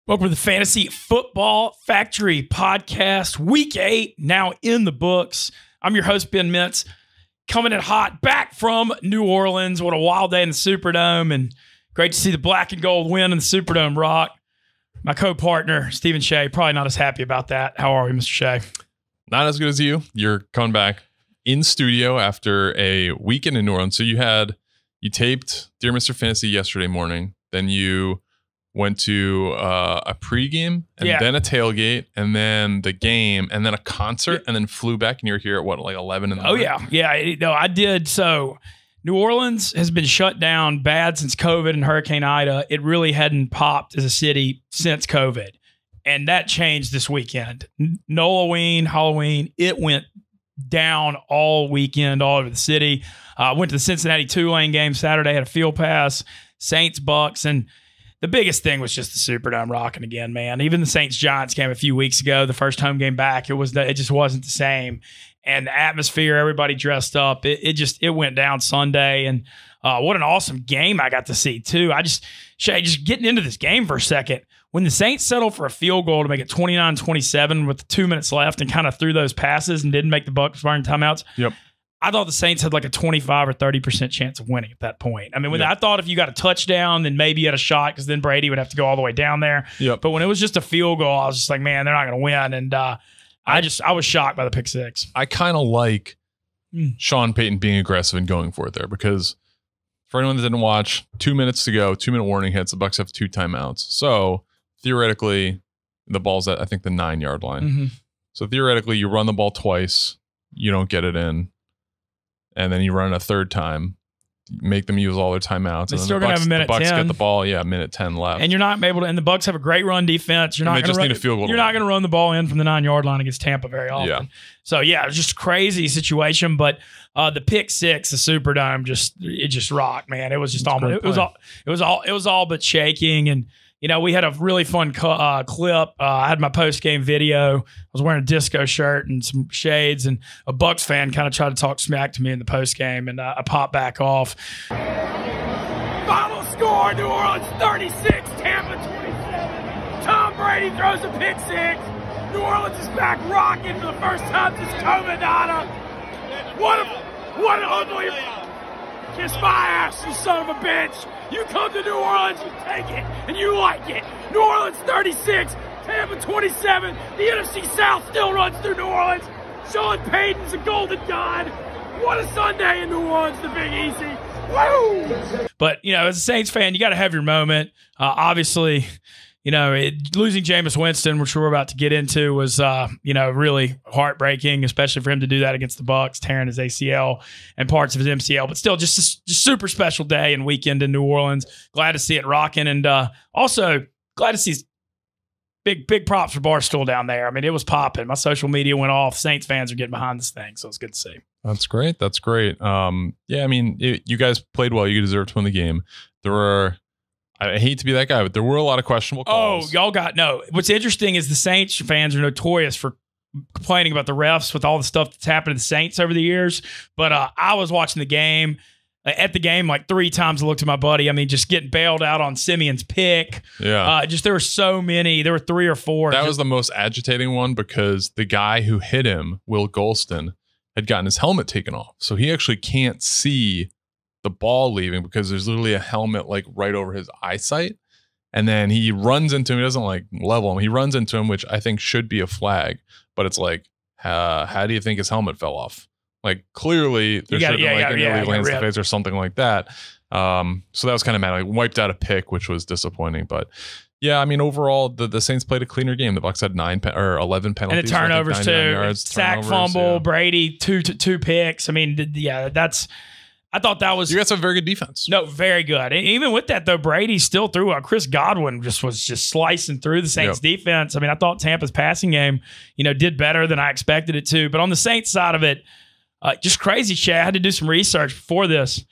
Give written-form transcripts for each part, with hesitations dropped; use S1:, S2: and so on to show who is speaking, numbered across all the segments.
S1: Welcome to the Fantasy Football Factory Podcast. Week 8 now in the books. I'm your host, Ben Mintz, coming in hot back from New Orleans. What a wild day in the Superdome, and great to see the black and gold win in the Superdome rock. My co-partner, Steven Cheah, probably not as happy about that. How are we, Mr. Cheah?
S2: Not as good as you. You're coming back in studio after a weekend in New Orleans. So you taped Dear Mr. Fantasy yesterday morning. Then you went to a pregame and then a tailgate and then the game and then a concert and then flew back, and you were here at what, like 11 in the morning?
S1: Yeah. No, I did. So New Orleans has been shut down bad since COVID and Hurricane Ida. It really hadn't popped as a city since COVID. And that changed this weekend. NOLA Halloween, it went down all weekend, all over the city. Went to the Cincinnati Tulane game Saturday, had a field pass, Saints-Bucs, and the biggest thing was just the Superdome rocking again, man. Even the Saints-Giants game a few weeks ago, the first home game back, it just wasn't the same. And the atmosphere, everybody dressed up, it went down Sunday. And what an awesome game I got to see too. Shay, just getting into this game for a second. When the Saints settled for a field goal to make it 29-27 with 2 minutes left and kind of threw those passes and didn't make the Bucs burn timeouts.
S2: Yep.
S1: I thought the Saints had like a 25 or 30% chance of winning at that point. I mean, I thought if you got a touchdown, then maybe you had a shot because then Brady would have to go all the way down there.
S2: Yep.
S1: But when it was just a field goal, I was just like, man, they're not going to win. And I was shocked by the pick six.
S2: I kind of like Sean Payton being aggressive and going for it there, because for anyone that didn't watch, 2 minutes to go, 2 minute warning hits. The Bucs have 2 timeouts. So theoretically, the ball's at, I think, the 9-yard line.
S1: Mm-hmm.
S2: So theoretically, you run the ball twice, you don't get it in. And then you run it a third time, make them use all their timeouts.
S1: They're still going to have a minute 10.
S2: The Bucs get the ball, minute 10 left.
S1: And you're not able to, and the Bucs have a great run defense. You're not going to
S2: need a field goal.
S1: You're not going to run the ball in from the 9-yard line against Tampa very often.
S2: Yeah.
S1: So yeah, it was just a crazy situation. But the pick six, the Superdome, just rocked, man. It was just almost, it was all but shaking. And you know, we had a really fun clip. I had my post-game video. I was wearing a disco shirt and some shades, and a Bucs fan kind of tried to talk smack to me in the post-game, and I popped back off.
S3: Final score, New Orleans 36, Tampa 27. Tom Brady throws a pick six. New Orleans is back rocking for the first time since COVID. What an ugly... Kiss my ass, you son of a bitch. You come to New Orleans, you take it, and you like it. New Orleans 36, Tampa 27. The NFC South still runs through New Orleans. Sean Payton's a golden god. What a Sunday in New Orleans, the Big Easy. Woo!
S1: But, you know, as a Saints fan, you got to have your moment. You know, losing Jameis Winston, which we're about to get into, was, really heartbreaking, especially for him to do that against the Bucs, tearing his ACL and parts of his MCL. But still, just a super special day and weekend in New Orleans. Glad to see it rocking. And also, glad to see big props for Barstool down there. I mean, it was popping. My social media went off. Saints fans are getting behind this thing, so it's good to see.
S2: That's great. I mean, you guys played well. You deserved to win the game. I hate to be that guy, but there were a lot of questionable calls.
S1: Oh, what's interesting is the Saints fans are notorious for complaining about the refs with all the stuff that's happened to the Saints over the years. But I was watching the game. At the game, like 3 times I looked at my buddy. I mean, just getting bailed out on Simeon's pick.
S2: Yeah.
S1: There were so many. There were 3 or 4.
S2: That was the most agitating one, because the guy who hit him, Will Golston, had gotten his helmet taken off. So he actually can't see the ball leaving, because there's literally a helmet like right over his eyesight. And then he runs into him. He doesn't like level him. He runs into him, which I think should be a flag. But it's like, how do you think his helmet fell off? Like, clearly there should have been like an illegal hands to the face or something like that. So that was kind of mad. Like, wiped out a pick, which was disappointing. But yeah, I mean, overall, the Saints played a cleaner game. The Bucs had 11 penalties,
S1: and the turnovers too.
S2: Yards,
S1: Sack, fumble, Brady, two picks. I mean, I thought that was...
S2: You got some very good defense.
S1: No, very good. And even with that, though, Brady still threw out. Chris Godwin was slicing through the Saints defense. I mean, I thought Tampa's passing game, did better than I expected it to. But on the Saints side of it, just crazy, Chad. I had to do some research before this.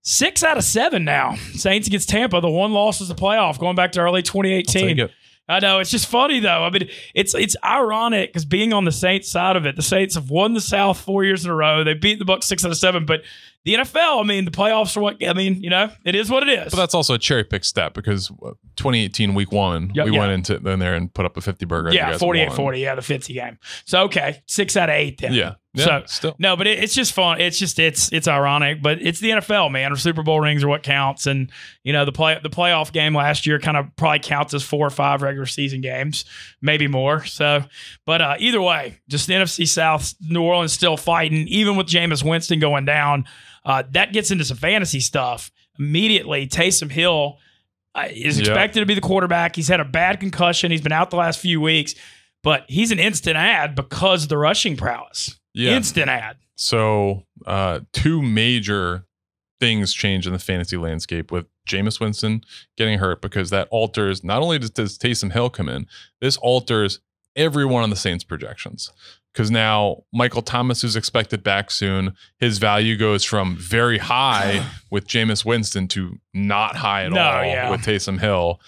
S1: 6 out of 7 now. Saints against Tampa. The one loss was the playoff going back to early 2018. I know. It's just funny, though. I mean, it's ironic because being on the Saints side of it, the Saints have won the South 4 years in a row. They beat the Bucs 6 out of 7, but the NFL, I mean, the playoffs are what, I mean, you know, it is what it is.
S2: But that's also a cherry pick step because 2018 week 1, we went into there and put up a 50 burger.
S1: Yeah, 48-40. Yeah, the 50 game. So, okay, 6 out of 8 then.
S2: Yeah.
S1: So,
S2: still.
S1: No, but it's just fun. It's just, it's ironic, but it's the NFL, man. Super Bowl rings are what counts. And, you know, the playoff game last year kind of probably counts as 4 or 5 regular season games, maybe more. So, but either way, just the NFC South, New Orleans still fighting, even with Jameis Winston going down. That gets into some fantasy stuff. Immediately, Taysom Hill is expected to be the quarterback. He's had a bad concussion. He's been out the last few weeks, but he's an instant ad because of the rushing prowess. Yeah. Instant ad.
S2: So 2 major things change in the fantasy landscape with Jameis Winston getting hurt, because that alters, not only does Taysom Hill come in, this alters everyone on the Saints projections. Because now Michael Thomas, who's expected back soon, his value goes from very high with Jameis Winston to not high at all with Taysom Hill.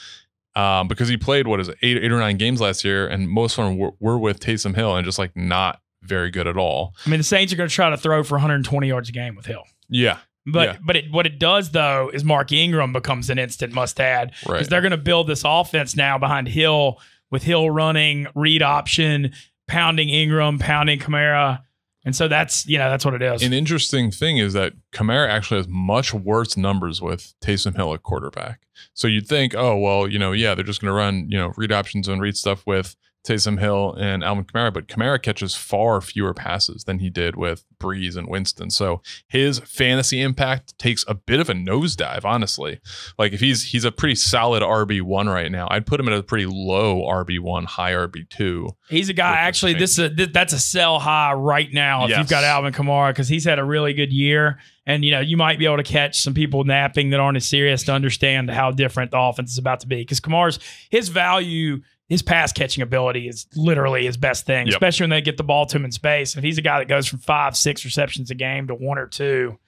S2: Because he played, 8 or 9 games last year, and most of them were with Taysom Hill and just like not very good at all.
S1: I mean, the Saints are going to try to throw for 120 yards a game with Hill.
S2: Yeah.
S1: But what it does, though, is Mark Ingram becomes an instant must-add.
S2: Right.
S1: Because they're going to build this offense now behind Hill, with Hill running, read option, pounding Ingram, pounding Kamara. And so that's what it is.
S2: An interesting thing is that Kamara actually has much worse numbers with Taysom Hill at quarterback. So you'd think, oh, well, they're just going to run, read options and read stuff with Taysom Hill and Alvin Kamara, but Kamara catches far fewer passes than he did with Breeze and Winston. So his fantasy impact takes a bit of a nosedive, honestly. Like if he's a pretty solid RB1 right now, I'd put him at a pretty low RB1, high RB2. He's
S1: a guy, actually, that's a sell high right now if you've got Alvin Kamara, because he's had a really good year. And, you might be able to catch some people napping that aren't as serious to understand how different the offense is about to be. Because Kamara's, his value, his pass catching ability is literally his best thing, especially when they get the ball to him in space. And if he's a guy that goes from 5-6 receptions a game to 1 or 2.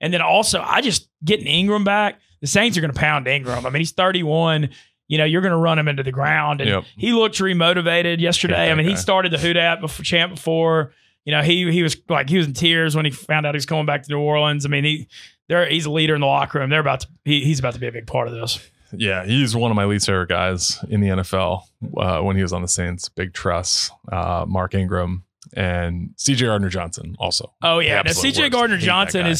S1: And then also, getting Ingram back, the Saints are going to pound Ingram. I mean, he's 31. You're going to run him into the ground. And he looked remote-motivated yesterday. I mean, he started the Houdat before. He was in tears when he found out he was coming back to New Orleans. I mean, he's a leader in the locker room. He's about to be a big part of this.
S2: Yeah, he's one of my least favorite guys in the NFL when he was on the Saints. Big Truss, Mark Ingram, and C.J. Gardner-Johnson also.
S1: Oh, yeah. Now, C.J. Gardner-Johnson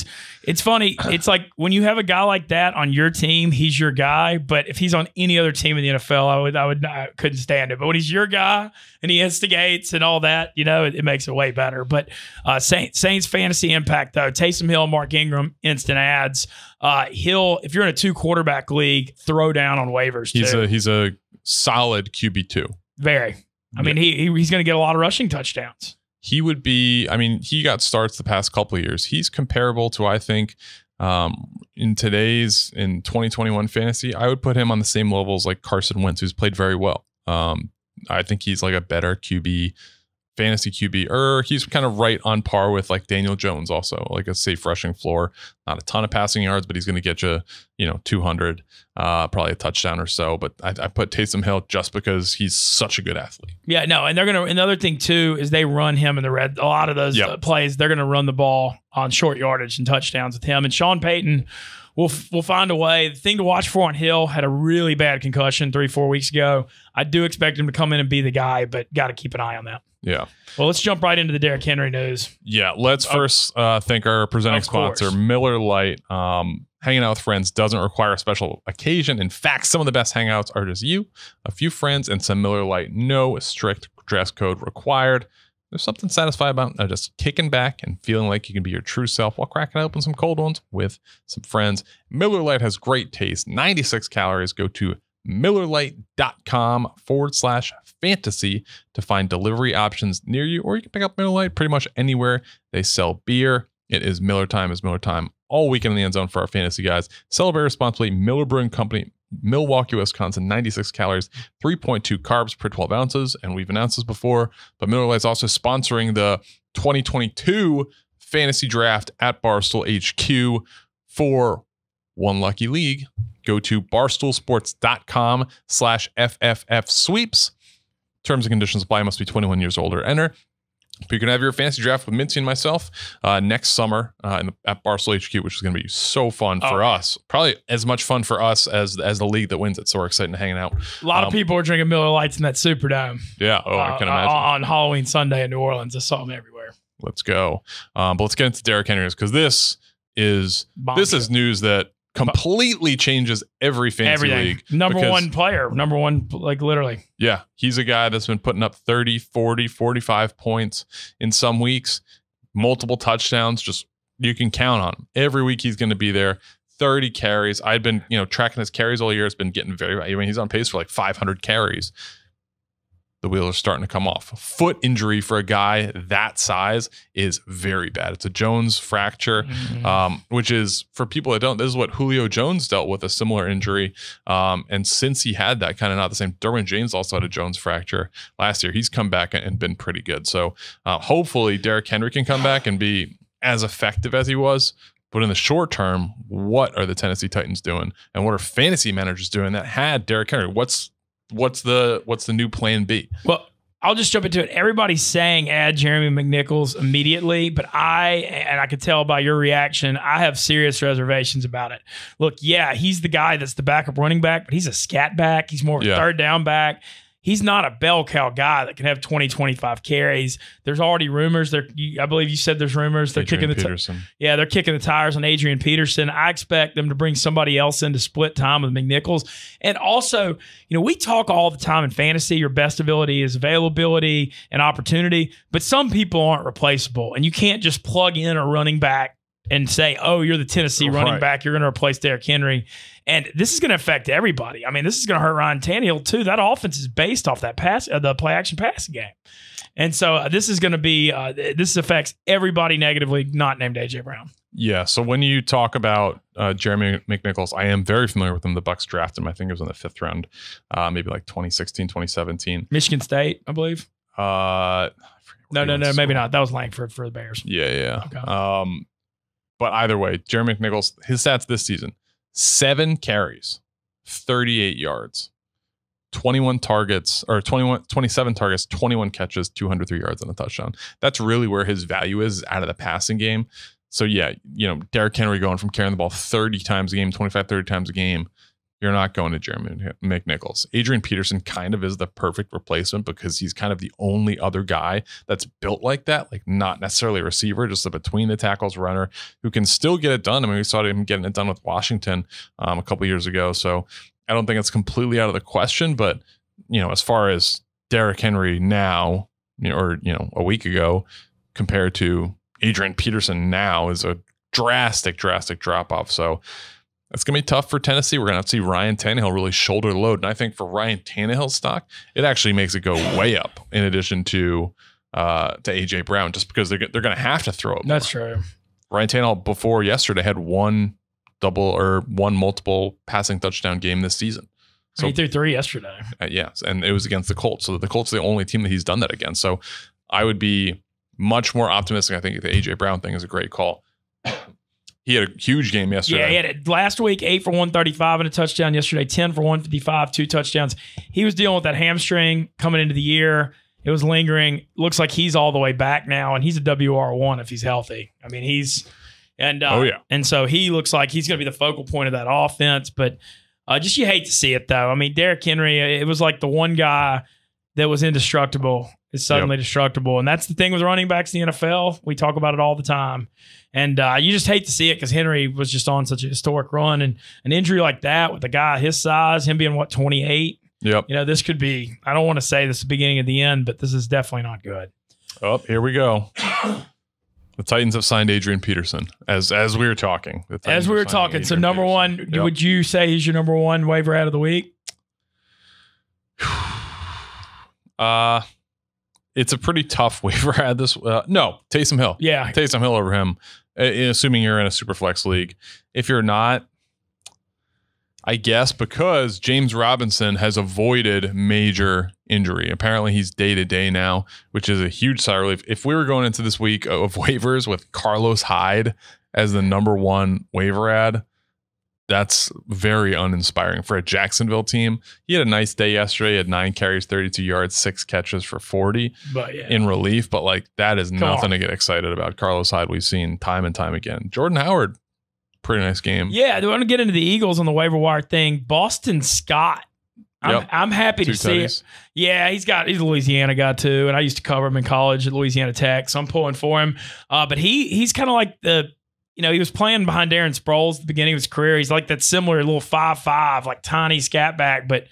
S1: it's funny. It's like when you have a guy like that on your team, he's your guy. But if he's on any other team in the NFL, I couldn't stand it. But when he's your guy and he instigates and all that, it makes it way better. But Saints fantasy impact, though, Taysom Hill, Mark Ingram, instant ads. Hill, if you're in a 2-quarterback league, throw down on waivers, too.
S2: He's a solid QB2.
S1: Very. I mean, he's going to get a lot of rushing touchdowns.
S2: He would be, he got starts the past couple of years. He's comparable to, I think, in 2021 fantasy, I would put him on the same levels like Carson Wentz, who's played very well. I think he's like a better fantasy QB, or he's kind of right on par with like Daniel Jones, also like a safe rushing floor, not a ton of passing yards, but he's going to get you, 200, probably a touchdown or so. But I put Taysom Hill just because he's such a good athlete. Yeah, no. And another thing too, is they run him in the red. A lot of those plays, they're going to run the ball on short yardage and touchdowns with him. And Sean Payton will find a way. The thing to watch for on Hill, had a really bad concussion 3-4 weeks ago. I do expect him to come in and be the guy, but got to keep an eye on that. Yeah. Well, let's jump right into the Derrick Henry news. Yeah. Let's first thank our presenting sponsor, Miller Lite. Hanging out with friends doesn't require a special occasion. In fact, some of the best hangouts are just you, a few friends, and some Miller Lite. No strict dress code required. There's something satisfying about just kicking back and feeling like you can be your true self while cracking open some cold ones with some friends. Miller Lite has great taste, 96 calories. Go to MillerLite.com/fantasy to find delivery options near you, or you can pick up Miller Lite pretty much anywhere they sell beer. It is Miller time all weekend in the end zone for our fantasy guys. Celebrate responsibly. Miller Brewing Company, Milwaukee, Wisconsin, 96 calories, 3.2 carbs per 12 ounces. And we've announced this before, but Miller Lite is also sponsoring the 2022 fantasy draft at Barstool HQ for one lucky league. Go to barstoolsports.com/FFF sweeps. Terms and conditions apply. Must be 21 years old or enter. But you can have your fantasy draft with Mintzy and myself next summer at Barstool HQ, which is going to be so fun for us. Probably as much fun for us as the league that wins it. So we're excited to hang out.
S1: A lot of people are drinking Miller Lites in that Superdome.
S2: Yeah. Oh, I can imagine.
S1: On Halloween Sunday in New Orleans. I saw them everywhere.
S2: Let's go. But let's get into Derrick Henry because this is news that completely changes every fantasy league.
S1: Number one player. Number one, like literally.
S2: Yeah. He's a guy that's been putting up 30, 40, 45 points in some weeks. Multiple touchdowns. Just you can count on him. Every week he's going to be there. 30 carries. I'd been, tracking his carries all year. It's been getting he's on pace for like 500 carries. The wheels are starting to come off. A foot injury for a guy that size is very bad. It's a Jones fracture, which is, for people that don't, this is what Julio Jones dealt with, a similar injury. And since he had that, kind of not the same. Derwin James also had a Jones fracture last year. He's come back and been pretty good. So hopefully Derrick Henry can come back and be as effective as he was. But in the short term, what are the Tennessee Titans doing? And what are fantasy managers doing that had Derrick Henry? What's the new plan B?
S1: Well, I'll just jump into it. Everybody's saying add Jeremy McNichols immediately, but I could tell by your reaction, I have serious reservations about it. Look, yeah, he's the guy that's the backup running back, but he's a scat back. He's more of a third down back. He's not a bell cow guy that can have 20, 25 carries. There's already rumors. I believe you said there's rumors. They're kicking they're kicking the tires on Adrian Peterson. I expect them to bring somebody else in to split time with McNichols. And also, we talk all the time in fantasy, your best ability is availability and opportunity, but some people aren't replaceable. And you can't just plug in a running back and say, oh, you're the Tennessee running back. You're going to replace Derrick Henry. And this is going to affect everybody. I mean, this is going to hurt Ryan Tannehill too. That offense is based off that the play action passing game. And so this is going to be, this affects everybody negatively, not named A.J. Brown.
S2: Yeah. So when you talk about Jeremy McNichols, I am very familiar with him. The Bucs drafted him. I think it was in the 5th round, maybe like 2016, 2017.
S1: Michigan State, I believe.
S2: No,
S1: maybe not. That was Langford for the Bears.
S2: Yeah.
S1: Okay.
S2: But either way, Jeremy McNichols, his stats this season, 7 carries, 38 yards, 27 targets, 21 catches, 203 yards and a touchdown. That's really where his value is out of the passing game. So yeah, Derrick Henry going from carrying the ball 30 times a game, 25, 30 times a game. You're not going to Jeremy McNichols. Adrian Peterson kind of is the perfect replacement because he's kind of the only other guy that's built like that, like not necessarily a receiver, just a between the tackles runner who can still get it done. I mean, we saw him getting it done with Washington a couple of years ago. So I don't think it's completely out of the question, but as far as Derrick Henry now, or a week ago compared to Adrian Peterson now is a drastic drop off. So it's going to be tough for Tennessee. We're going to have to see Ryan Tannehill really shoulder the load. And I think for Ryan Tannehill's stock, it actually makes it go way up in addition to A.J. Brown, just because they're going to have to throw it more.
S1: That's true.
S2: Ryan Tannehill before yesterday had one multiple passing touchdown game this season.
S1: So he threw 3 yesterday.
S2: Yes, and it was against the Colts. So the Colts are the only team that he's done that against. So I would be much more optimistic. I think the A.J. Brown thing is a great call. He had a huge game yesterday.
S1: Yeah, he had it last week, 8 for 135 and a touchdown. Yesterday, 10 for 155, 2 touchdowns. He was dealing with that hamstring coming into the year. It was lingering. Looks like he's all the way back now, and he's a WR1 if he's healthy. I mean, and so he looks like he's going to be the focal point of that offense. But just you hate to see it, though. I mean, Derrick Henry, it was like the one guy that was indestructible is suddenly destructible. And that's the thing with running backs in the NFL. We talk about it all the time. And you just hate to see it because Henry was just on such a historic run. And an injury like that with a guy his size, him being, 28?
S2: Yep.
S1: This could be, I don't want to say this is the beginning of the end, but this is definitely not good.
S2: Oh, here we go. The Titans have signed Adrian Peterson as we were talking.
S1: So number one, would you say he's your number one waiver ad of the week?
S2: It's a pretty tough waiver ad. No, Taysom Hill.
S1: Yeah.
S2: Taysom Hill over him, assuming you're in a super flex league. If you're not, I guess because James Robinson has avoided major injury. Apparently he's day-to-day now, which is a huge sigh of relief. If we were going into this week of waivers with Carlos Hyde as the number one waiver ad, that's very uninspiring for a Jacksonville team. He had a nice day yesterday. He had 9 carries, 32 yards, 6 catches for 40 in relief. But like that is nothing to get excited about. Carlos Hyde, we've seen time and time again. Jordan Howard, pretty nice game.
S1: Yeah, I want to get into the Eagles on the waiver wire thing. Boston Scott. I'm happy to see it. Yeah, he's a Louisiana guy too, and I used to cover him in college at Louisiana Tech, so I'm pulling for him. But he's kind of like he was playing behind Darren Sproles at the beginning of his career. He's like that similar little 5'5", like tiny scat back, but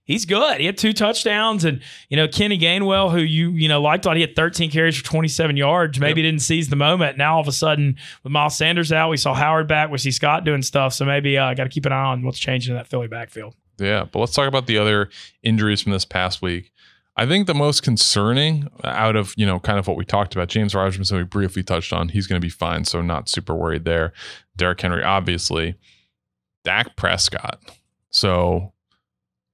S1: he's good. He had 2 touchdowns, and Kenny Gainwell, who you liked, thought he had 13 carries for 27 yards. Maybe didn't seize the moment. Now all of a sudden, with Miles Sanders out, we saw Howard back. We see Scott doing stuff. So maybe got to keep an eye on what's changing in that Philly backfield.
S2: Yeah, but let's talk about the other injuries from this past week. I think the most concerning out of, kind of what we talked about, James Robinson, we briefly touched on, he's going to be fine, so not super worried there. Derrick Henry, obviously. Dak Prescott. So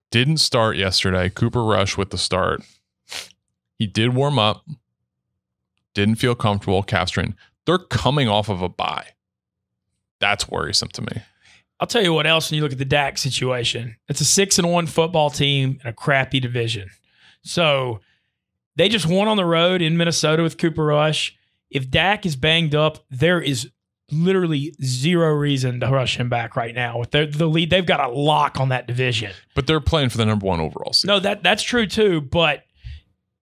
S2: didn't start yesterday. Cooper Rush with the start. He did warm up. Didn't feel comfortable, calf strain. They're coming off of a bye. That's worrisome to me.
S1: I'll tell you what else when you look at the Dak situation. It's a 6-1 football team in a crappy division. So they just won on the road in Minnesota with Cooper Rush. If Dak is banged up, there is literally zero reason to rush him back right now. With the lead, they've got a lock on that division.
S2: But they're playing for the number 1 overall seed.
S1: No, that's true too. But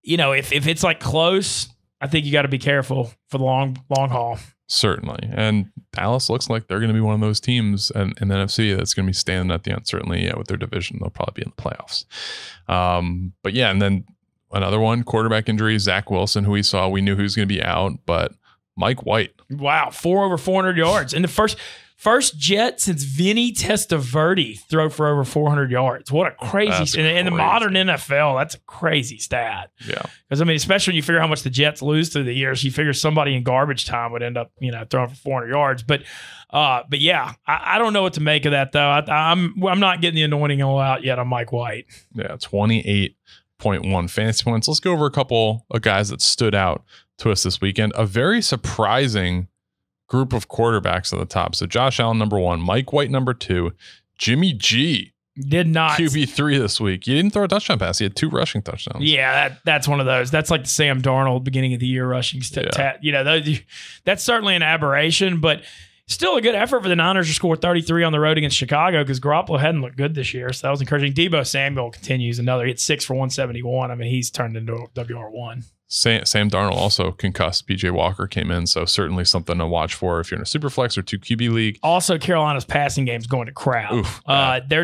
S1: if it's like close, I think you got to be careful for the long haul.
S2: Certainly. And Dallas looks like they're going to be one of those teams in the NFC that's going to be standing at the end. Certainly, with their division, they'll probably be in the playoffs. But yeah, and then another one, quarterback injury, Zach Wilson, who we knew he was going to be out, but Mike White.
S1: Wow, 4 over 400 yards. And the first Jet since Vinny Testaverde throw for over 400 yards. What a crazy in the modern NFL, that's a crazy stat.
S2: Yeah.
S1: Because, especially when you figure how much the Jets lose through the years, you figure somebody in garbage time would end up, throwing for 400 yards. But yeah, I don't know what to make of that, though. I'm not getting the anointing all out yet on Mike White.
S2: Yeah, 28.1 fantasy points. Let's go over a couple of guys that stood out to us this weekend. A very surprising group of quarterbacks at the top. So Josh Allen, number 1, Mike White, number 2, Jimmy G.
S1: Did not.
S2: QB3 this week. He didn't throw a touchdown pass. He had 2 rushing touchdowns.
S1: Yeah, that's one of those. That's like the Sam Darnold beginning of the year rushing stat. That's certainly an aberration, but still a good effort for the Niners to score 33 on the road against Chicago because Garoppolo hadn't looked good this year. So that was encouraging. Deebo Samuel continues another. He hit 6 for 171. He's turned into a WR1.
S2: Sam Darnold also concussed. PJ Walker came in, so certainly something to watch for if you're in a super flex or 2 QB league.
S1: Also, Carolina's passing game's going to crap. They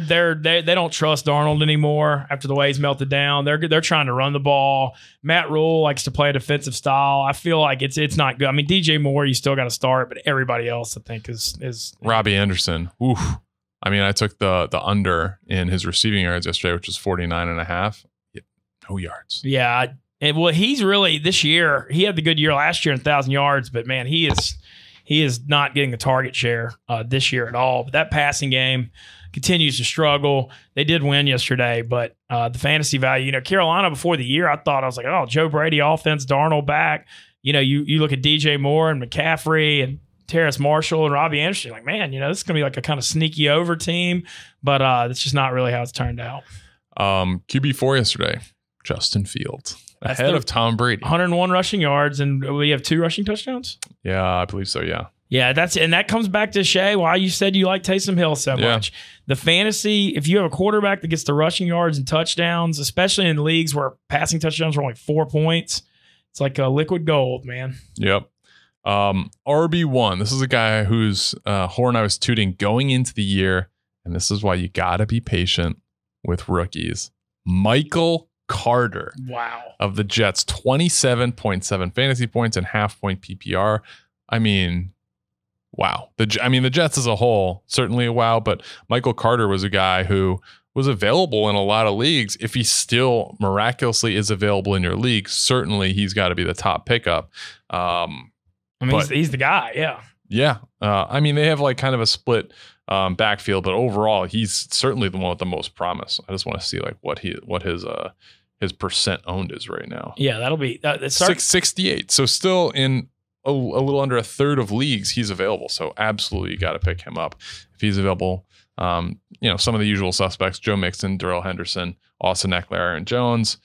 S1: don't trust Darnold anymore after the way he's melted down. They're trying to run the ball. Matt Rule likes to play a defensive style. I feel like it's not good. DJ Moore, you still got to start, but everybody else I think is
S2: Robbie Anderson. Oof. I took the under in his receiving yards yesterday, which was 49.5. No yards.
S1: Yeah. And he's really this year. He had the good year last year in 1,000 yards, but man, he is not getting the target share this year at all. But that passing game continues to struggle. They did win yesterday, but the fantasy value, Carolina before the year, I was like, oh, Joe Brady offense, Darnold back. You look at DJ Moore and McCaffrey and Terrace Marshall and Robbie Anderson, like, man, this is gonna be like a kind of sneaky over team, but that's just not really how it's turned out.
S2: QB4 yesterday, Justin Fields. Ahead of Tom Brady.
S1: 101 rushing yards, and we have 2 rushing touchdowns?
S2: Yeah, I believe so, yeah.
S1: Yeah, that comes back to Shay, why you said you like Taysom Hill so much. The fantasy, if you have a quarterback that gets the rushing yards and touchdowns, especially in leagues where passing touchdowns are only 4 points, it's like a liquid gold, man.
S2: Yep. RB1, this is a guy whose horn I was tooting going into the year, and this is why you got to be patient with rookies. Michael Carter.
S1: Wow.
S2: Of the Jets, 27.7 fantasy points and half-point PPR. Wow. The Jets as a whole, certainly a wow, but Michael Carter was a guy who was available in a lot of leagues. If he still miraculously is available in your league, certainly he's got to be the top pickup.
S1: He's the guy, yeah.
S2: Yeah. They have like kind of a split backfield, but overall, he's certainly the one with the most promise. I just want to see like what his percent owned is right now.
S1: Yeah, that'll be
S2: 668. So still in a little under a third of leagues, he's available. So absolutely, you got to pick him up if he's available. Some of the usual suspects: Joe Mixon, Darrell Henderson, Austin Eckler, Aaron Jones.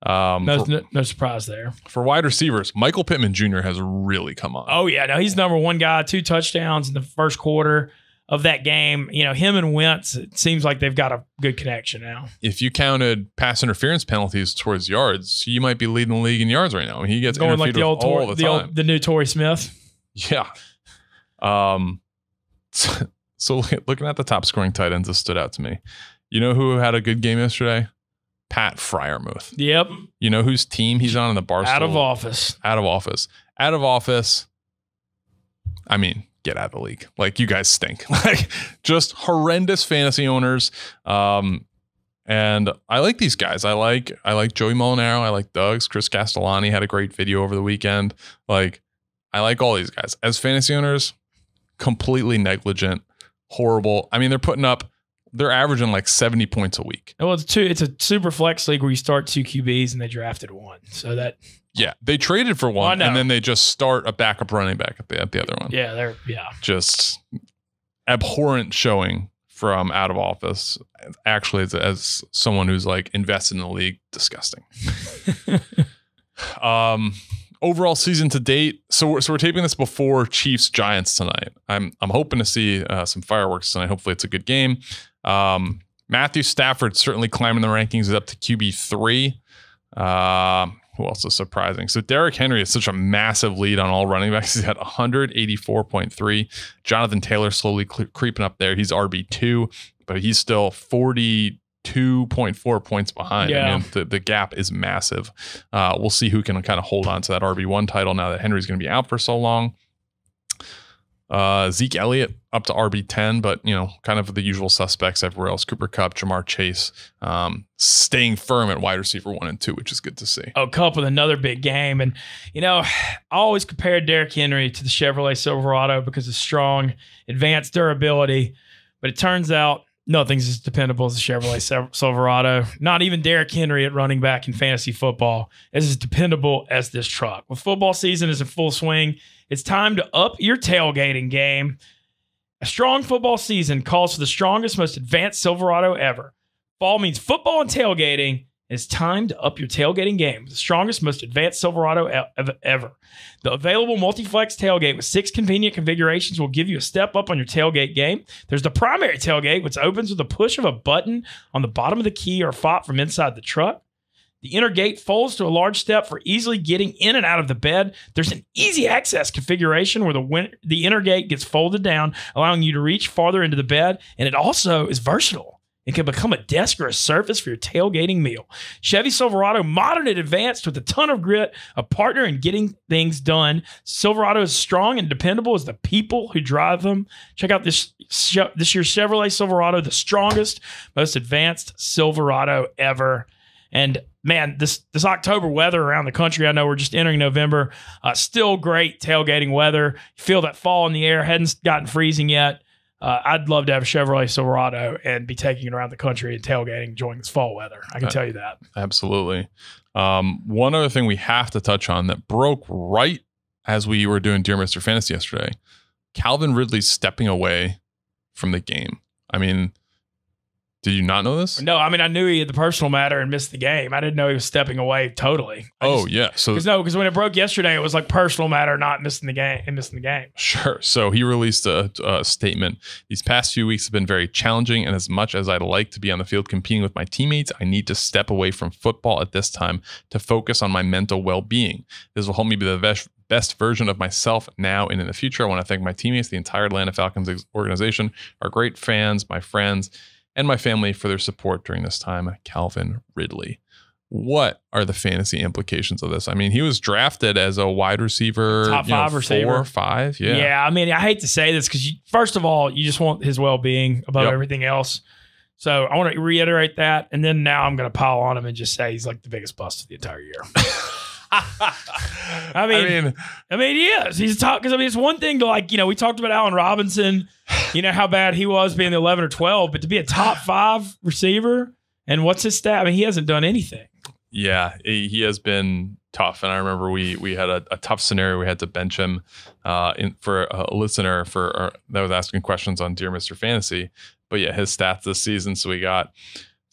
S1: No surprise there.
S2: For wide receivers, Michael Pittman Jr. has really come on.
S1: Oh, yeah. No, he's number one guy, 2 touchdowns in the first quarter of that game. Him and Wentz, it seems like they've got a good connection now.
S2: If you counted pass interference penalties towards yards, he might be leading the league in yards right now. He gets
S1: going
S2: interfered
S1: like
S2: with all the time.
S1: The new Torrey Smith.
S2: Yeah. So looking at the top scoring tight ends, this stood out to me. You know who had a good game yesterday? Pat Freiermuth.
S1: Yep.
S2: You know whose team he's on in the Barstool?
S1: Out of office.
S2: I mean, get out of the league. Like, you guys stink. Like, just horrendous fantasy owners. And I like these guys. I like Joey Molinaro. I like Doug's. Chris Castellani had a great video over the weekend. Like, I like all these guys. As fantasy owners, completely negligent, horrible. I mean, they're averaging like 70 points a week.
S1: Well, it's a super flex league where you start 2 QBs and they drafted 1. So that.
S2: Yeah, they traded for 1 and then they just start a backup running back at the other one.
S1: Yeah,
S2: just abhorrent showing from out of office. Actually, as someone who's like invested in the league, disgusting. Overall season to date. So we're taping this before Chiefs Giants tonight. I'm hoping to see some fireworks tonight. Hopefully, it's a good game. Matthew Stafford certainly climbing the rankings, is up to QB3. Who else is surprising? So Derrick Henry has such a massive lead on all running backs. He's at 184.3. Jonathan Taylor slowly creeping up there. He's RB2, but he's still 42.4 points behind.
S1: Yeah.
S2: I mean, the gap is massive. We'll see who can kind of hold on to that RB1 title now that Henry's going to be out for so long. Zeke Elliott up to RB10, but kind of the usual suspects everywhere else. Cooper Kupp, Jamar Chase, staying firm at wide receiver 1 and 2, which is good to see.
S1: Oh, Kupp with another big game. And, I always compared Derrick Henry to the Chevrolet Silverado because of strong, advanced durability. But it turns out nothing's as dependable as the Chevrolet Silverado. Not even Derrick Henry at running back in fantasy football is as dependable as this truck. With football season is in full swing, it's time to up your tailgating game. A strong football season calls for the strongest, most advanced Silverado ever. Fall means football and tailgating. It's time to up your tailgating game. The strongest, most advanced Silverado ever. The available multi-flex tailgate with 6 convenient configurations will give you a step up on your tailgate game. There's the primary tailgate, which opens with a push of a button on the bottom of the key or fob from inside the truck. The inner gate folds to a large step for easily getting in and out of the bed. There's an easy access configuration where the inner gate gets folded down, allowing you to reach farther into the bed. And it also is versatile. It can become a desk or a surface for your tailgating meal. Chevy Silverado, modern and advanced with a ton of grit, a partner in getting things done. Silverado is strong and dependable as the people who drive them. Check out this year's Chevrolet Silverado, the strongest, most advanced Silverado ever. And man, this October weather around the country, I know we're just entering November, still great tailgating weather. You feel that fall in the air, hadn't gotten freezing yet. I'd love to have a Chevrolet Silverado and be taking it around the country and tailgating, enjoying this fall weather. I can tell you that.
S2: Absolutely. One other thing we have to touch on that broke right as we were doing Dear Mr. Fantasy yesterday, Calvin Ridley stepping away from the game. I mean, did you not know this?
S1: No, I mean, I knew he had the personal matter and missed the game. I didn't know he was stepping away totally.
S2: Yeah. So
S1: because when it broke yesterday, it was like personal matter, not missing the game.
S2: Sure. So he released a statement. These past few weeks have been very challenging, and as much as I'd like to be on the field competing with my teammates, I need to step away from football at this time to focus on my mental well-being. This will help me be the best version of myself now and in the future. I want to thank my teammates, the entire Atlanta Falcons organization, our great fans, my friends, and my family for their support during this time. Calvin Ridley. What are the fantasy implications of this? I mean, he was drafted as a wide receiver,
S1: top 5 receiver,
S2: 4 or 5. Yeah.
S1: Yeah. I mean, I hate to say this because first of all, you just want his well-being above everything else. So I want to reiterate that. And then now I'm going to pile on him and just say he's like the biggest bust of the entire year. I mean, he is. He's top because it's one thing to we talked about Allen Robinson, how bad he was being the 11 or 12, but to be a top 5 receiver and what's his stat? I mean, he hasn't done anything.
S2: Yeah, he has been tough. And I remember we had a tough scenario. We had to bench him for a listener that was asking questions on Dear Mr. Fantasy. But yeah, his stats this season. So we got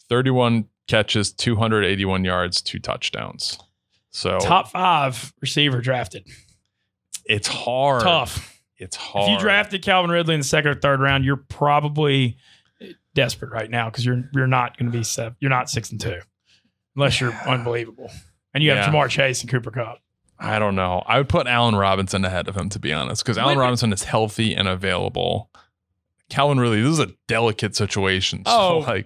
S2: 31 catches, 281 yards, 2 touchdowns. So
S1: top 5 receiver drafted.
S2: It's hard.
S1: Tough.
S2: It's hard.
S1: If you drafted Calvin Ridley in the 2nd or 3rd round, you're probably desperate right now because you're not going to be you're not 6-2 unless you're unbelievable and you have Jamar Chase and Cooper Kupp.
S2: I don't know. I would put Allen Robinson ahead of him, to be honest, because Allen Robinson is healthy and available. Calvin Ridley, this is a delicate situation. So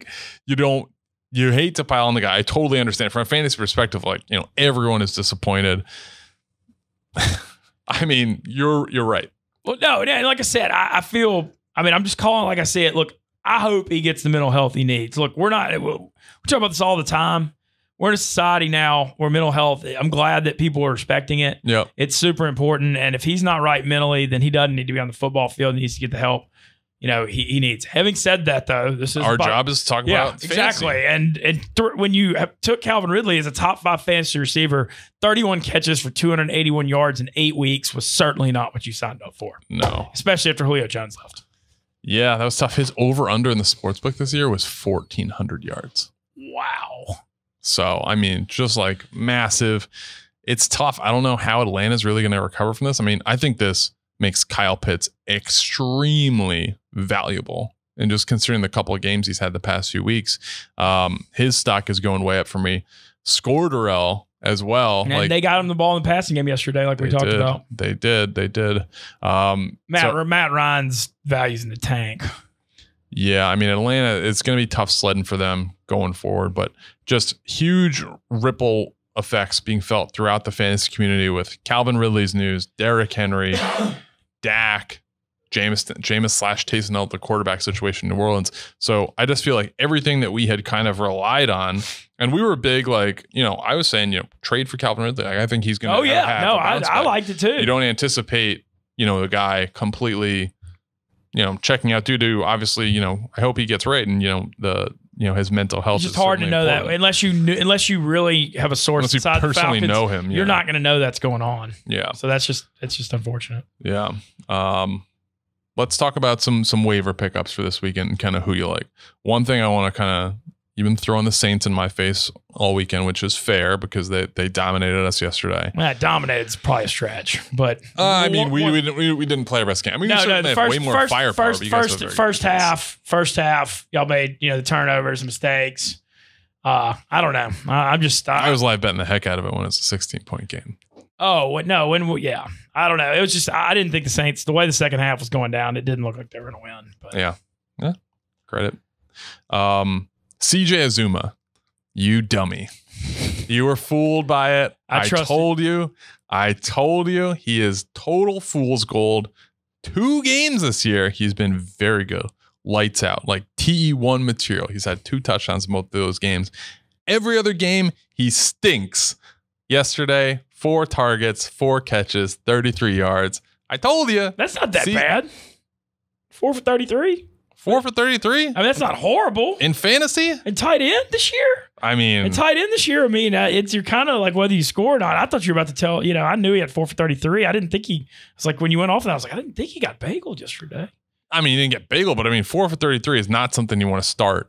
S2: you hate to pile on the guy. I totally understand from a fantasy perspective. Everyone is disappointed. I mean, you're right.
S1: Well, no, like I said, I'm just calling like I said. Look, I hope he gets the mental health he needs. Look, we talk about this all the time. We're in a society now where mental health, I'm glad that people are respecting it.
S2: Yep.
S1: It's super important. And if he's not right mentally, then he doesn't need to be on the football field. He needs to get the help he needs. Having said that, though, this is
S2: our job is to talk about
S1: exactly.
S2: fantasy.
S1: And when you took Calvin Ridley as a top 5 fantasy receiver, 31 catches for 281 yards in 8 weeks was certainly not what you signed up for.
S2: No. Especially
S1: after Julio Jones left.
S2: Yeah, that was tough. His over-under in the sportsbook this year was 1,400 yards.
S1: Wow.
S2: So, I mean, just massive. It's tough. I don't know how Atlanta's really going to recover from this. I mean, I think this makes Kyle Pitts extremely valuable. And just considering the couple of games he's had the past few weeks, his stock is going way up for me. Scorderell as well.
S1: And they got him the ball in the passing game yesterday, like we talked about.
S2: They did.
S1: Matt Ryan's value's in the tank.
S2: Yeah, I mean, Atlanta, it's going to be tough sledding for them going forward, but just huge ripple effects being felt throughout the fantasy community with Calvin Ridley's news, Derrick Henry, Dak, Jameis/Taysom Hill, the quarterback situation in New Orleans. So I just feel like everything that we had kind of relied on, and we were big, I was saying, trade for Calvin Ridley. I think he's going to
S1: I liked it too.
S2: You don't anticipate, the guy completely, checking out due to obviously, I hope he gets right. And, his mental health.
S1: It's just hard to know that unless you really have a source inside the Falcons,
S2: know him.
S1: You're not going to know that's going on.
S2: Yeah.
S1: So it's just unfortunate.
S2: Yeah. Let's talk about some waiver pickups for this weekend and kind of who you like. One thing I want to kind of, you've been throwing the Saints in my face all weekend, which is fair because they dominated us yesterday.
S1: Dominated is probably a stretch, but
S2: we didn't play our best game. I mean, way more firepower.
S1: First half, y'all made the turnovers, mistakes. I don't know. I
S2: was live betting the heck out of it when it's a 16-point game.
S1: Oh no! I don't know. It was just I didn't think the Saints, the way the second half was going down, it didn't look like they were going to win. But.
S2: Yeah, credit. CJ Azuma, you dummy. You were fooled by it. I told you. He is total fool's gold. 2 games this year, he's been very good. Lights out, like TE1 material. He's had 2 touchdowns in both of those games. Every other game, he stinks. Yesterday, 4 targets, 4 catches, 33 yards. I told you.
S1: That's not that bad. 4 for 33?
S2: 4 for 33? I mean,
S1: that's not horrible.
S2: In fantasy?
S1: And tight end this year? You're kind of like whether you score or not. I thought you were about to tell, I knew he had 4 for 33. I didn't think it's like when you went off that, I was like, I didn't think he got bageled yesterday.
S2: I mean, he didn't get bageled, but 4 for 33 is not something you want to start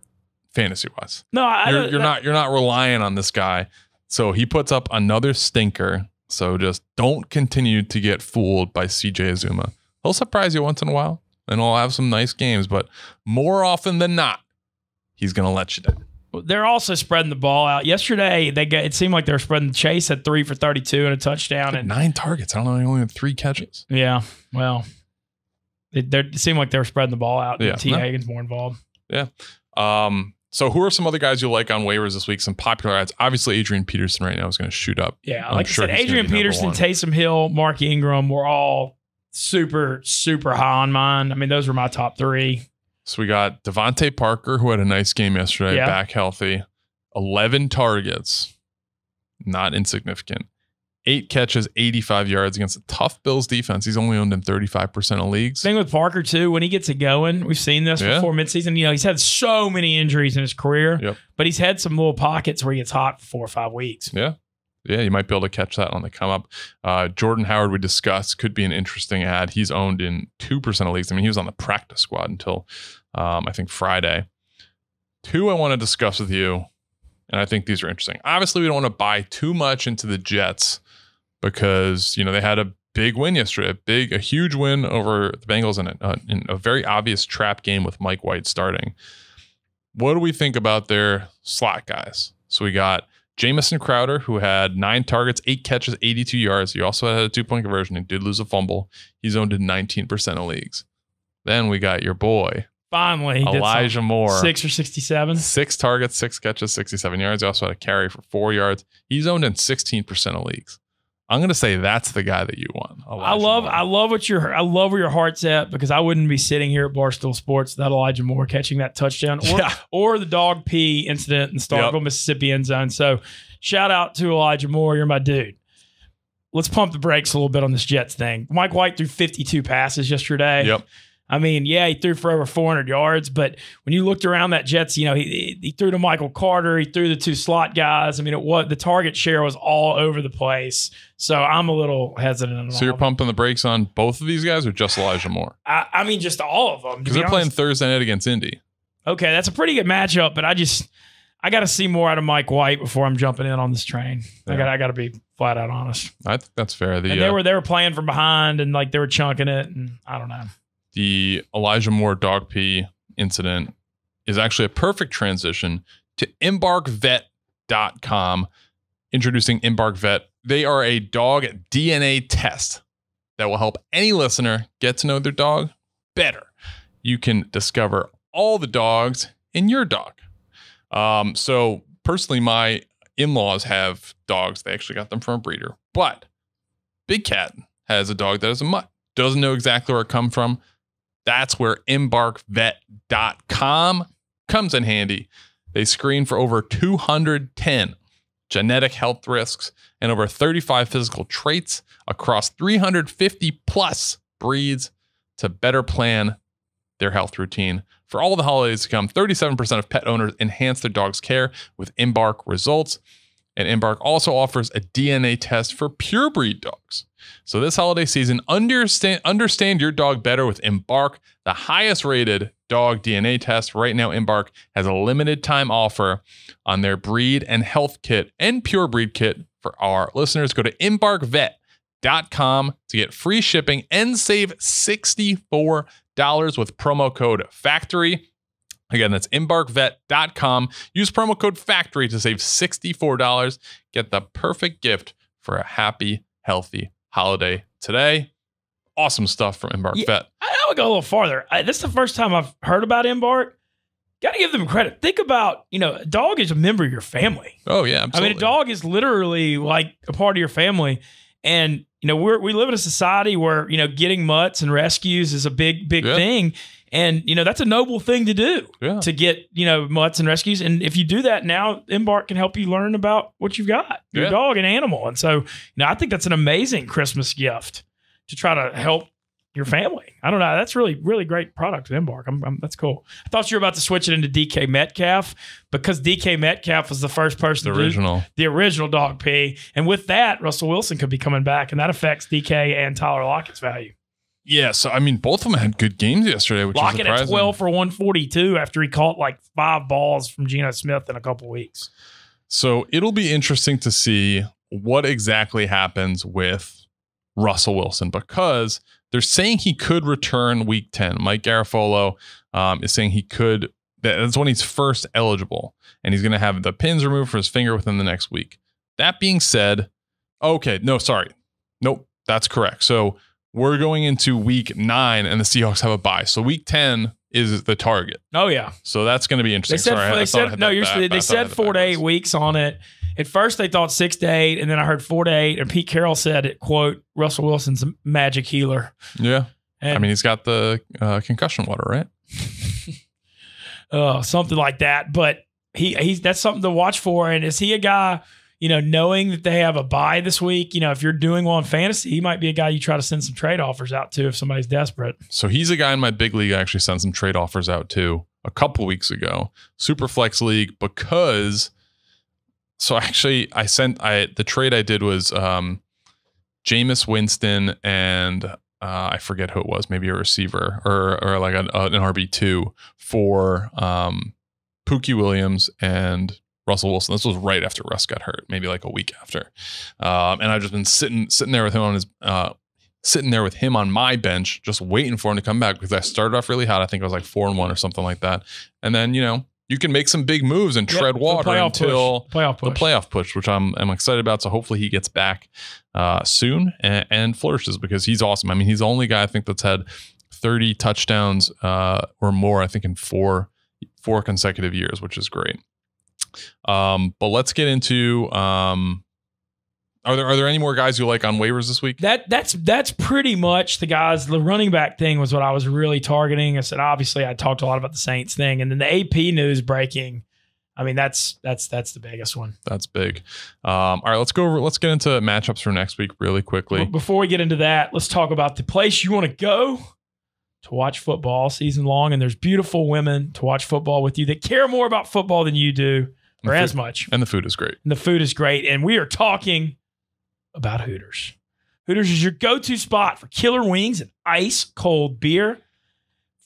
S2: fantasy-wise.
S1: No,
S2: you're not relying on this guy. So he puts up another stinker. So just don't continue to get fooled by CJ Azuma. He'll surprise you once in a while, and he'll have some nice games, but more often than not, he's going to let you down.
S1: They're also spreading the ball out. Yesterday, it seemed like they were spreading. Chase had 3 for 32 and a touchdown. And
S2: 9 targets. I don't know. He only had 3 catches.
S1: Yeah. Well, it seemed like they were spreading the ball out. Yeah. T. Hagen's more involved.
S2: Yeah. So who are some other guys you like on waivers this week? Some popular ads. Obviously, Adrian Peterson right now is going to shoot up.
S1: Yeah, like I said, Adrian Peterson, Taysom Hill, Mark Ingram were all super, super high on mine. I mean, those were my top 3.
S2: So we got Devontae Parker, who had a nice game yesterday, back healthy. 11 targets. Not insignificant. 8 catches, 85 yards against a tough Bills defense. He's only owned in 35% of leagues.
S1: Thing with Parker, too, when he gets it going, we've seen this before midseason. You know, he's had so many injuries in his career, but he's had some little pockets where he gets hot for 4 or 5 weeks.
S2: Yeah. Yeah, you might be able to catch that on the come up. Jordan Howard, we discussed, could be an interesting ad. He's owned in 2% of leagues. I mean, he was on the practice squad until, I think, Friday. 2 I want to discuss with you, and I think these are interesting. Obviously, we don't want to buy too much into the Jets because, you know, they had a big win yesterday, a huge win over the Bengals in a very obvious trap game with Mike White starting. What do we think about their slot guys? So we got Jameis and Crowder, who had 9 targets, 8 catches, 82 yards. He also had a 2-point conversion. He did lose a fumble. He's owned in 19% of leagues. Then we got your boy,
S1: finally,
S2: Elijah Moore.
S1: 6 or 67.
S2: 6 targets, 6 catches, 67 yards. He also had a carry for 4 yards. He's owned in 16% of leagues. I'm going to say that's the guy that you want.
S1: I love where your heart's at, because I wouldn't be sitting here at Barstool Sports without Elijah Moore catching that touchdown or the dog pee incident in the Starkville, Mississippi end zone. So shout out to Elijah Moore. You're my dude. Let's pump the brakes a little bit on this Jets thing. Mike White threw 52 passes yesterday.
S2: Yep.
S1: I mean, yeah, he threw for over 400 yards, but when you looked around that Jets, you know, he threw to Michael Carter, he threw the 2 slot guys. I mean, the target share was all over the place. So I'm a little hesitant.
S2: So you're pumping the brakes on both of these guys, or just Elijah Moore?
S1: I mean, just all of them.
S2: Because they're playing Thursday night against Indy.
S1: Okay, that's a pretty good matchup, but I got to see more out of Mike White before I'm jumping in on this train. Yeah. I got to be flat out honest.
S2: I think that's fair.
S1: And they were playing from behind, and like they were chunking it, and I don't know.
S2: The Elijah Moore dog pee incident is actually a perfect transition to EmbarkVet.com. Introducing EmbarkVet. They are a dog DNA test that will help any listener get to know their dog better. You can discover all the dogs in your dog. So personally, my in-laws have dogs. They actually got them from a breeder. But Big Cat has a dog that is a mutt. Doesn't know exactly where it come from. That's where EmbarkVet.com comes in handy. They screen for over 210 genetic health risks and over 35 physical traits across 350 plus breeds to better plan their health routine. For all the holidays to come, 37% of pet owners enhance their dog's care with Embark results. And Embark also offers a DNA test for purebred dogs. So this holiday season, understand your dog better with Embark, the highest rated dog DNA test. Right now, Embark has a limited time offer on their breed and health kit and purebred kit for our listeners. Go to EmbarkVet.com to get free shipping and save $64 with promo code FACTORY. Again, that's EmbarkVet.com. Use promo code FACTORY to save $64. Get the perfect gift for a happy, healthy holiday today. Awesome stuff from Embark Vet.
S1: I would go a little farther. This is the first time I've heard about Embark. Got to give them credit. Think about, a dog is a member of your family.
S2: Oh, yeah, absolutely.
S1: I mean, a dog is literally like a part of your family. And, we live in a society where, getting mutts and rescues is a big thing. And, that's a noble thing to do, to get, mutts and rescues. And if you do that now, Embark can help you learn about what you've got, your dog and animal. And so, I think that's an amazing Christmas gift to try to help your family. I don't know. That's really, really great product with Embark. That's cool. I thought you were about to switch it into DK Metcalf, because DK Metcalf was the first person to do the original dog pee. And with that, Russell Wilson could be coming back, and that affects DK and Tyler Lockett's value.
S2: Yeah, so I mean, both of them had good games yesterday, which
S1: Lockett
S2: is surprising.
S1: at 12 for 142 after he caught like 5 balls from Geno Smith in a couple weeks.
S2: So it'll be interesting to see what exactly happens with Russell Wilson, because they're saying he could return week 10. Mike Garafolo is saying he could. That's when he's first eligible, and he's going to have the pins removed from his finger within the next week. That being said, nope, that's correct. So we're going into week 9, and the Seahawks have a bye. So week 10 is the target.
S1: Oh, yeah.
S2: So that's going to be interesting.
S1: They said 4 to 8 weeks on it. At first, they thought 6 to 8, and then I heard 4 to 8, and Pete Carroll said it, quote, Russell Wilson's a magic healer.
S2: Yeah. And, I mean, he's got the concussion water, right?
S1: Something like that. But he's that's something to watch for. And is he a guy, knowing that they have a bye this week, if you're doing well in fantasy, he might be a guy you try to send some trade offers out to if somebody's desperate.
S2: So he's a guy in my big league I actually sent some trade offers out to a couple weeks ago, Superflex League, because the trade I did was Jameis Winston and I forget who it was, maybe a receiver or like an RB2 for Pookie Williams and Russell Wilson. This was right after Russ got hurt, maybe like a week after. And I've just been sitting there with him on my bench, just waiting for him to come back because I started off really hot. I think I was like 4-1 or something like that. And then, you can make some big moves and tread water until the playoff push, which I'm excited about. So hopefully he gets back soon and flourishes because he's awesome. I mean, he's the only guy I think that's had 30 touchdowns or more, I think in four consecutive years, which is great. But let's get into are there any more guys you like on waivers this week?
S1: That's pretty much the guys. The running back thing was what I was really targeting. I said obviously I talked a lot about the Saints thing, and then the AP news breaking. I mean that's the biggest one. That's
S2: big. All right, let's get into matchups for next week really quickly.
S1: Before we get into that, let's talk about the place you want to go to watch football all season long. And there's beautiful women to watch football with you that care more about football than you do, or as much.
S2: And the food is great.
S1: And we are talking about Hooters. Hooters is your go-to spot for killer wings and ice cold beer.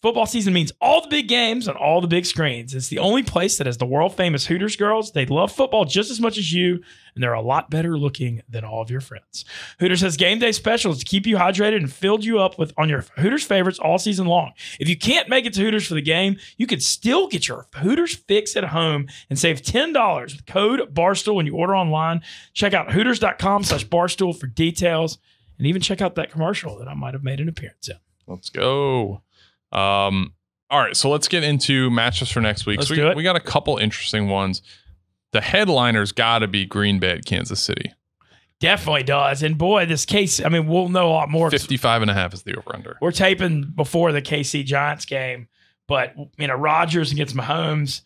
S1: Football season means all the big games on all the big screens. It's the only place that has the world-famous Hooters girls. They love football just as much as you, and they're a lot better looking than all of your friends. Hooters has game day specials to keep you hydrated and filled you up on your Hooters favorites all season long. If you can't make it to Hooters for the game, you can still get your Hooters fix at home and save $10 with code Barstool when you order online. Check out Hooters.com/Barstool for details, and even check out that commercial that I might have made an appearance in.
S2: Let's go. All right, so let's get into matchups for next week. We got a couple interesting ones. The headliner's got to be Green Bay at Kansas City.
S1: Definitely does. And boy, this case, I mean, we'll know a lot more.
S2: 55.5 is the over-under.
S1: We're taping before the KC Giants game, but Rodgers against Mahomes.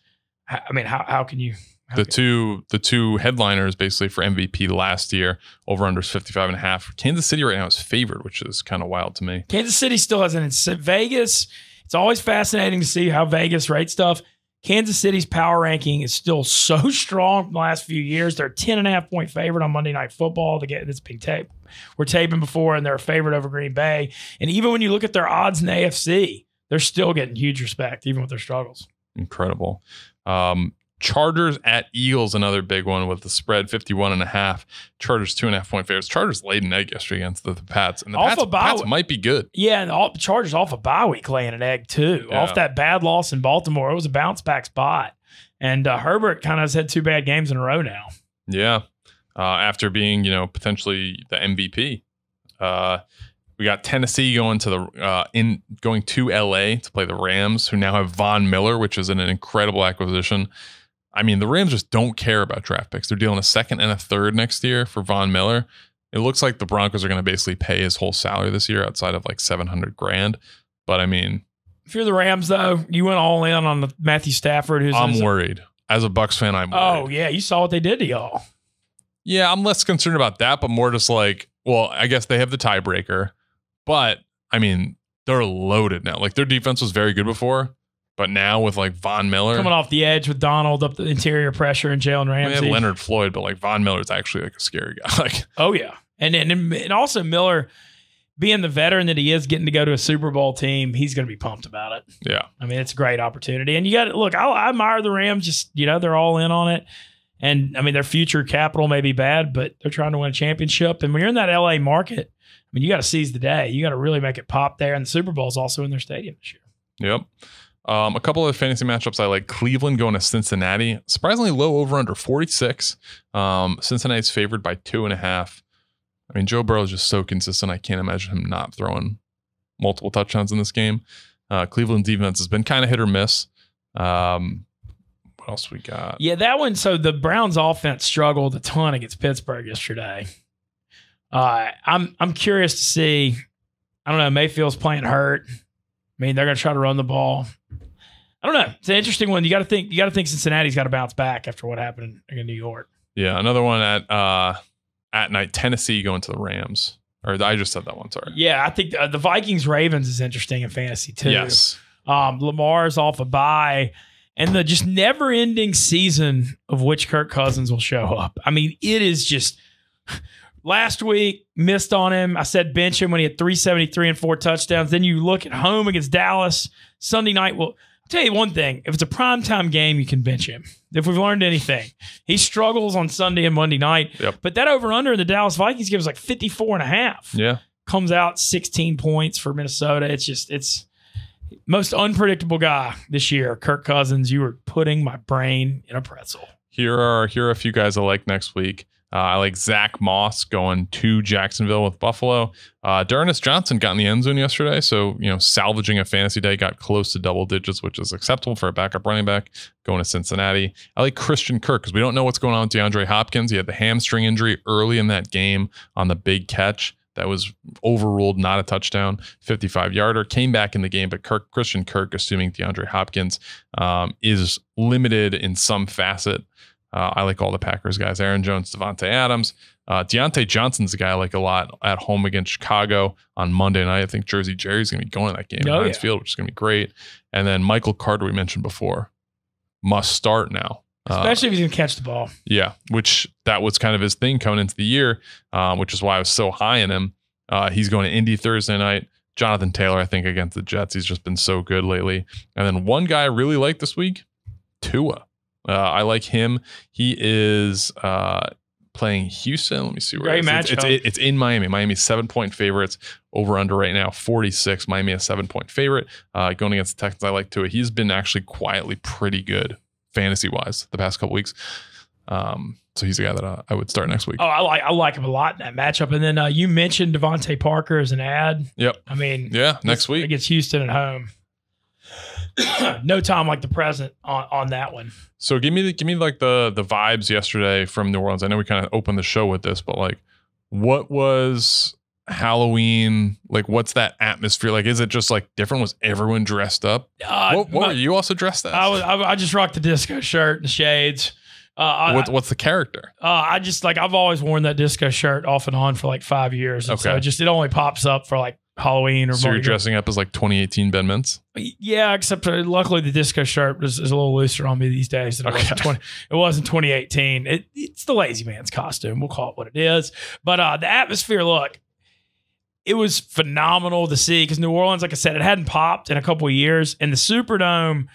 S1: I mean, how can you?
S2: The two headliners basically for MVP last year, over-under is 55.5. Kansas City right now is favored, which is kind of wild to me.
S1: Kansas City still has Vegas. It's always fascinating to see how Vegas rates stuff. Kansas City's power ranking is still so strong from the last few years. They're a 10.5-point favorite on Monday Night Football. That's being taped. We're taping before, and they're a favorite over Green Bay. And even when you look at their odds in the AFC, they're still getting huge respect, even with their struggles.
S2: Incredible. Chargers at Eagles, another big one with the spread 51.5. Chargers 2.5-point favorites. Chargers laid an egg yesterday against the Pats, and the Pats might be good.
S1: Yeah, and the Chargers off a bye week laying an egg too. Yeah. Off that bad loss in Baltimore, it was a bounce back spot. And Herbert kind of has had 2 bad games in a row now.
S2: Yeah, after being potentially the MVP. We got Tennessee going to LA to play the Rams, who now have Von Miller, which is an incredible acquisition. I mean, the Rams just don't care about draft picks. They're dealing a 2nd and a 3rd next year for Von Miller. It looks like the Broncos are going to basically pay his whole salary this year outside of like $700,000. But I mean,
S1: if you're the Rams, though, you went all in on the Matthew Stafford.
S2: I'm worried. As a Bucs fan, I'm worried.
S1: Oh, yeah. You saw what they did to y'all.
S2: Yeah, I'm less concerned about that, but more just like, well, I guess they have the tiebreaker. But, I mean, they're loaded now. Like, their defense was very good before. But now with like Von Miller
S1: coming off the edge with Donald up the interior pressure and Jalen Ramsey.
S2: They have Leonard Floyd, but like Von Miller's actually like a scary guy. Like,
S1: oh yeah, and also Miller being the veteran that he is, getting to go to a Super Bowl team, he's going to be pumped about it.
S2: Yeah,
S1: I mean it's a great opportunity, and you got to look. I admire the Rams. Just they're all in on it, and I mean their future capital may be bad, but they're trying to win a championship. And when you're in that LA market, I mean you got to seize the day. You got to really make it pop there. And the Super Bowl is also in their stadium this year.
S2: Yep. A couple of fantasy matchups I like. Cleveland going to Cincinnati. Surprisingly low over under 46. Cincinnati's favored by 2.5. I mean, Joe Burrow is just so consistent. I can't imagine him not throwing multiple touchdowns in this game. Cleveland's defense has been kind of hit or miss. What else we got?
S1: Yeah, that one. So the Browns offense struggled a ton against Pittsburgh yesterday. I'm curious to see. I don't know. Mayfield's playing hurt. I mean, they're going to try to run the ball. I don't know. It's an interesting one. You got to think Cincinnati's got to bounce back after what happened in New York.
S2: Yeah, another one at night. Tennessee going to the Rams. Or I just said that one. Sorry.
S1: Yeah, I think the Vikings-Ravens is interesting in fantasy too.
S2: Yes.
S1: Lamar's off a bye. And the just never-ending season of which Kirk Cousins will show up. I mean, it is just... Last week, missed on him. I said bench him when he had 373 and 4 touchdowns. Then you look at home against Dallas. Sunday night, well, I'll tell you one thing. If it's a primetime game, you can bench him. If we've learned anything. He struggles on Sunday and Monday night.
S2: Yep.
S1: But that over-under in the Dallas Vikings gives like 54.5.
S2: Yeah.
S1: Comes out 16 points for Minnesota. It's most unpredictable guy this year. Kirk Cousins, you were putting my brain in a pretzel.
S2: Here are a few guys I like next week. I like Zach Moss going to Jacksonville with Buffalo. D'Ernest Johnson got in the end zone yesterday, so salvaging a fantasy day, got close to double digits, which is acceptable for a backup running back going to Cincinnati. I like Christian Kirk because we don't know what's going on with DeAndre Hopkins. He had the hamstring injury early in that game on the big catch that was overruled, not a touchdown, 55-yarder. Came back in the game, but Christian Kirk, assuming DeAndre Hopkins is limited in some facet. I like all the Packers guys. Aaron Jones, Devontae Adams. Deontay Johnson's the guy I like a lot at home against Chicago on Monday night. I think Jersey Jerry's going to be going to that game at Heinz Field, which is going to be great. And then Michael Carter, we mentioned before, must start now.
S1: Especially if he's going to catch the ball.
S2: Yeah, which that was kind of his thing coming into the year, which is why I was so high in him. He's going to Indy Thursday night. Jonathan Taylor, I think, against the Jets. He's just been so good lately. And then one guy I really like this week, Tua. I like him. He is playing Houston. Let me see where
S1: Great matchup.
S2: It's in Miami. Miami's 7-point favorites. Over under right now, 46. Miami a 7-point favorite. Going against the Texans, I like Tua. He's been actually quietly pretty good fantasy-wise the past couple weeks. So he's a guy that I would start next week.
S1: Oh, I like him a lot in that matchup. And then you mentioned Devontae Parker as an ad.
S2: Yep.
S1: I mean,
S2: yeah, next week
S1: against Houston at home. No time like the present on that one.
S2: So give me like the vibes yesterday from New Orleans. I know we kind of opened the show with this, but like, what was Halloween like? What's that atmosphere like? Is it just like different? Was everyone dressed up? What were you also dressed as?
S1: I just rocked the disco shirt and shades.
S2: What's the character?
S1: I've always worn that disco shirt off and on for like 5 years. And
S2: okay.
S1: So it only pops up for like Halloween or
S2: so you're dressing up as like 2018 Ben Mintz?
S1: Yeah, except luckily the disco shirt is a little looser on me these days than it was in 2018. It's the lazy man's costume. We'll call it what it is. But the atmosphere, look, it was phenomenal to see because New Orleans, like I said, it hadn't popped in a couple of years. And the Superdome,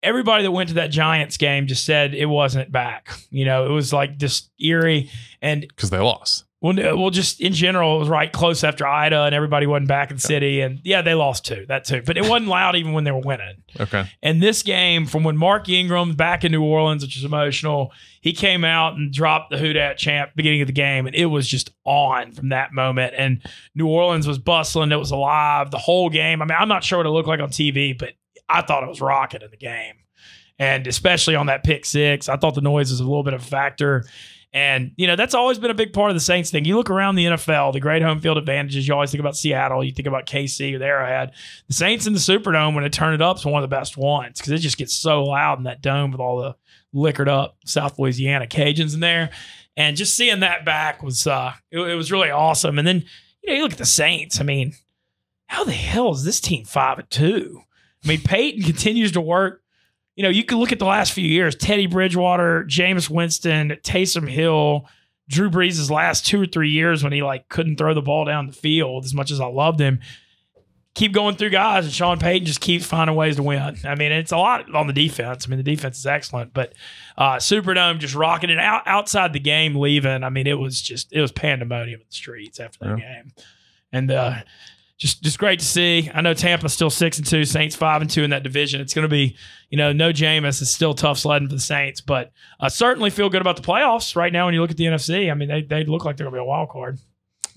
S1: everybody that went to that Giants game just said it wasn't back. It was like just eerie. And
S2: because they lost.
S1: Well, just in general, it was right close after Ida, and everybody wasn't back in the city. And yeah, they lost too. But it wasn't loud even when they were winning.
S2: Okay.
S1: And this game, from when Mark Ingram's back in New Orleans, which is emotional, he came out and dropped the Who Dat champ beginning of the game, and it was just on from that moment. And New Orleans was bustling. It was alive the whole game. I mean, I'm not sure what it looked like on TV, but I thought it was rocking in the game. And especially on that pick six, I thought the noise was a little bit of a factor. And, that's always been a big part of the Saints thing. You look around the NFL, the great home field advantages, you always think about Seattle, you think about KC with Arrowhead. The Saints in the Superdome, when they turn it up, is one of the best ones because it just gets so loud in that dome with all the liquored up South Louisiana Cajuns in there. And just seeing that back was it was really awesome. And then, you look at the Saints. I mean, how the hell is this team 5-2? I mean, Peyton continues to work. You can look at the last few years, Teddy Bridgewater, Jameis Winston, Taysom Hill, Drew Brees' last 2 or 3 years when he couldn't throw the ball down the field as much as I loved him. Keep going through guys, and Sean Payton just keeps finding ways to win. I mean, it's a lot on the defense. I mean, the defense is excellent, but Superdome just rocking it outside the game, leaving. I mean, it was pandemonium in the streets after that game. And just great to see. I know Tampa's still 6-2, Saints 5-2 in that division. It's going to be, no Jameis. It's still tough sledding for the Saints, but certainly feel good about the playoffs right now when you look at the NFC. I mean, they look like they're going to be a wild card.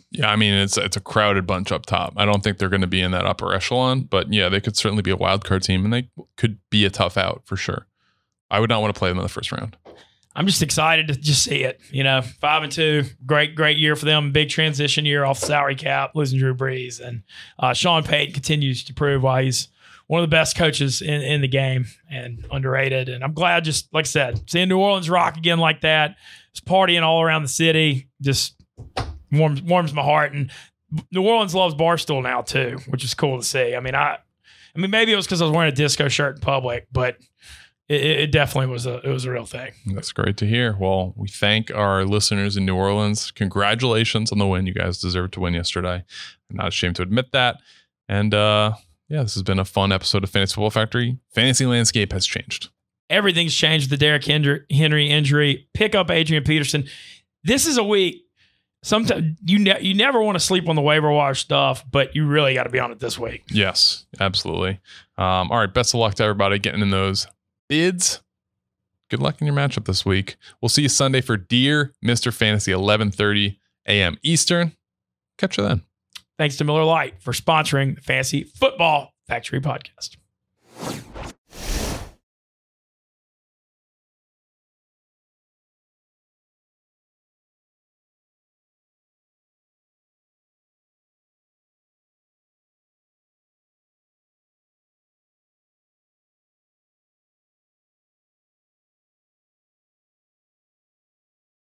S2: Yeah, I mean, it's a crowded bunch up top. I don't think they're going to be in that upper echelon, but yeah, they could certainly be a wild card team, and they could be a tough out for sure. I would not want to play them in the first round.
S1: I'm just excited to just see it. 5-2, great year for them. Big transition year off salary cap, losing Drew Brees, and Sean Payton continues to prove why he's one of the best coaches in the game and underrated. And I'm glad, just like I said, seeing New Orleans rock again like that, just partying all around the city, just warms my heart. And New Orleans loves Barstool now too, which is cool to see. I mean, maybe it was because I was wearing a disco shirt in public, but it definitely was a real thing.
S2: That's great to hear. Well, we thank our listeners in New Orleans. Congratulations on the win. You guys deserved to win yesterday. I'm not ashamed to admit that. And this has been a fun episode of Fantasy Football Factory. Fantasy landscape has changed.
S1: Everything's changed. The Derrick Henry injury. Pick up Adrian Peterson. This is a week. Sometimes you never want to sleep on the waiver wire stuff, but you really got to be on it this week. Yes, absolutely. All right. Best of luck to everybody getting in those bids. Good luck in your matchup this week. We'll see you Sunday for Dear Mr. Fantasy, 11:30 a.m. Eastern. Catch you then. Thanks to Miller Lite for sponsoring the Fantasy Football Factory podcast.